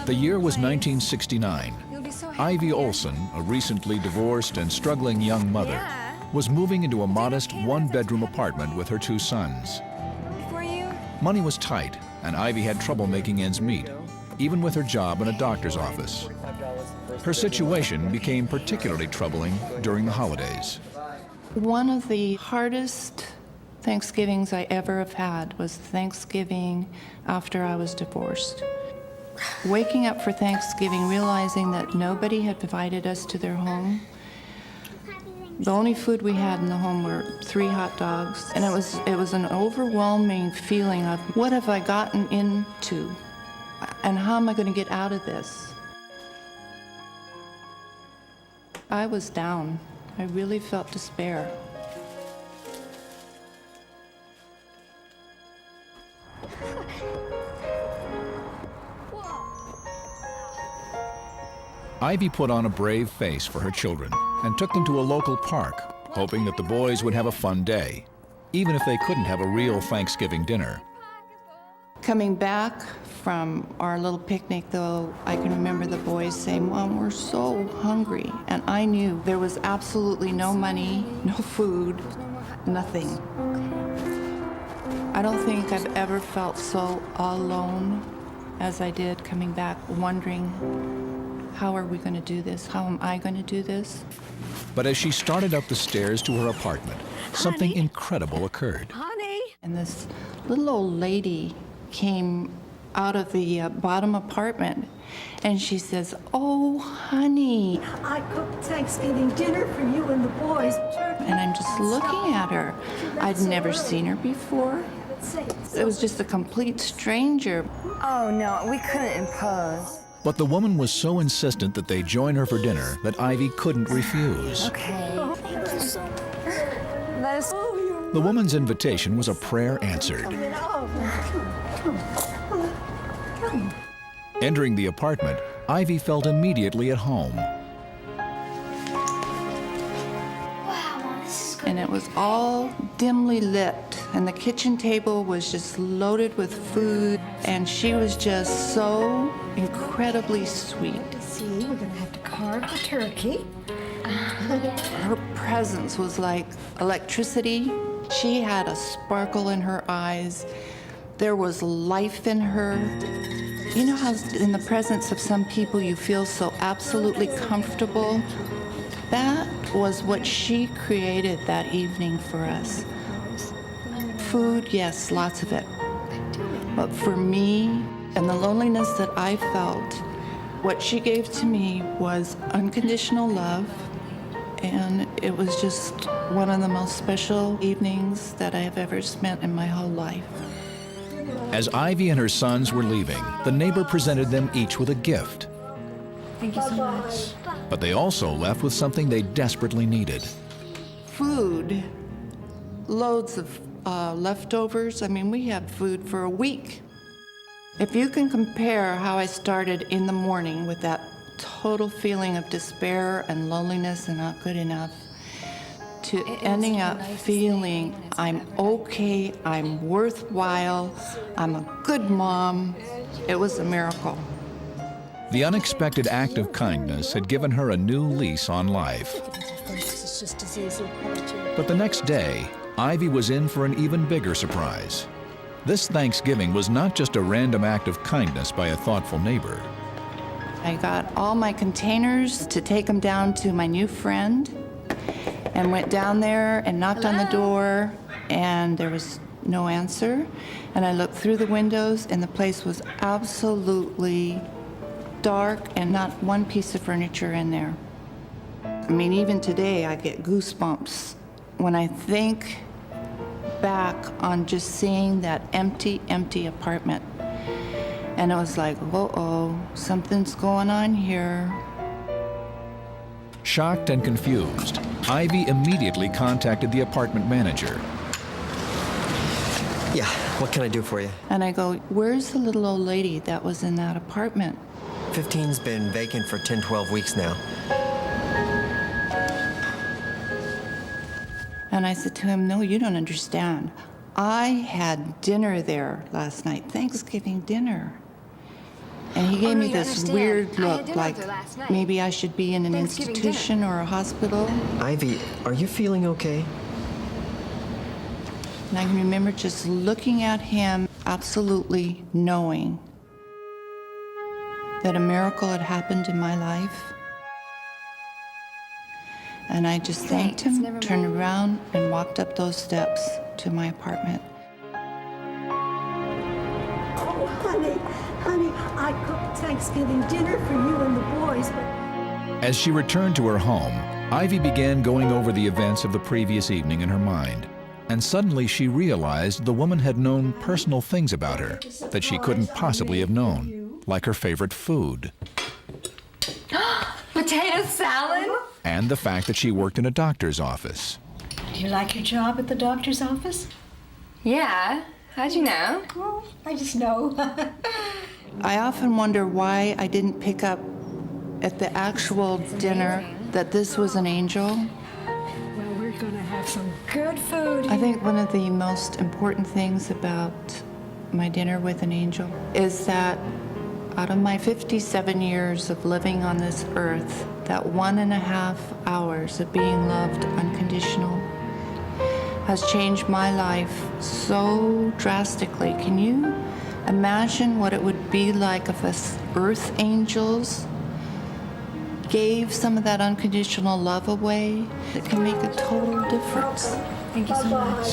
The year was 1969. Ivy Olson, a recently divorced and struggling young mother, was moving into a modest one-bedroom apartment with her 2 sons. Money was tight, and Ivy had trouble making ends meet, even with her job in a doctor's office. Her situation became particularly troubling during the holidays. One of the hardest Thanksgivings I ever have had was Thanksgiving after I was divorced. Waking up for Thanksgiving, realizing that nobody had invited us to their home. The only food we had in the home were 3 hot dogs, and it was an overwhelming feeling of what have I gotten into, and how am I going to get out of this? I was down. I really felt despair. Ivy put on a brave face for her children and took them to a local park, hoping that the boys would have a fun day, even if they couldn't have a real Thanksgiving dinner. Coming back from our little picnic, though, I can remember the boys saying, "Mom, we're so hungry." And I knew there was absolutely no money, no food, nothing. I don't think I've ever felt so alone as I did coming back, wondering, how are we going to do this? How am I going to do this? But as she started up the stairs to her apartment, something incredible occurred. Honey! And this little old lady came out of the bottom apartment, and she says, "Oh, honey." I cooked Thanksgiving dinner for you and the boys. And I'm just looking at her. I'd never seen her before. It was just a complete stranger. Oh, no, we couldn't impose. But the woman was so insistent that they join her for dinner that Ivy couldn't refuse. Okay. Thank you so much. That is... The woman's invitation was a prayer answered. Entering the apartment, Ivy felt immediately at home. And it was all dimly lit, and the kitchen table was just loaded with food, and she was just so incredibly sweet. See, we're gonna have to carve the turkey. Her presence was like electricity. She had a sparkle in her eyes. There was life in her. You know how in the presence of some people you feel so absolutely comfortable? That was what she created that evening for us. Food, yes, lots of it. But for me, and the loneliness that I felt, what she gave to me was unconditional love, and it was just one of the most special evenings that I have ever spent in my whole life. As Ivy and her sons were leaving, the neighbor presented them each with a gift. Thank you so much. But they also left with something they desperately needed. Food, loads of leftovers. I mean, we had food for a week. If you can compare how I started in the morning with that total feeling of despair and loneliness and not good enough, to ending up feeling I'm okay, I'm worthwhile, I'm a good mom, it was a miracle. The unexpected act of kindness had given her a new lease on life. But the next day, Ivy was in for an even bigger surprise. This Thanksgiving was not just a random act of kindness by a thoughtful neighbor. I got all my containers to take them down to my new friend, and went down there and knocked on the door, and there was no answer. And I looked through the windows, and the place was absolutely dark and not one piece of furniture in there. I mean, even today I get goosebumps when I think back on just seeing that empty apartment. And I was like, uh-oh, something's going on here. Shocked and confused, Ivy immediately contacted the apartment manager. Yeah, what can I do for you? And I go, where's the little old lady that was in that apartment? 15's been vacant for 10, 12 weeks now. And I said to him, no, you don't understand. I had dinner there last night, Thanksgiving dinner. And he gave Oh, no, me you this understand. weird I had look, dinner like with her last night. maybe I should be in an Thanksgiving institution or a hospital. Ivy, are you feeling okay? And I can remember just looking at him, absolutely knowing that a miracle had happened in my life. And I just thanked Thanks, him, never turned mind. around, and walked up those steps to my apartment. Oh, honey, I cooked Thanksgiving dinner for you and the boys, but As she returned to her home, Ivy began going over the events of the previous evening in her mind. And suddenly she realized the woman had known personal things about her that she couldn't possibly have known, like her favorite food, Potato salad? and the fact that she worked in a doctor's office. do you like your job at the doctor's office? Yeah. How'd you know? Oh, I just know. I often wonder why I didn't pick up at the actual dinner that this was an angel. Well, we're gonna have some good food. I think one of the most important things about my dinner with an angel is that out of my 57 years of living on this earth, that 1.5 hours of being loved unconditional has changed my life so drastically. Can you imagine what it would be like if us earth angels gave some of that unconditional love away? It can make a total difference. Thank you so much.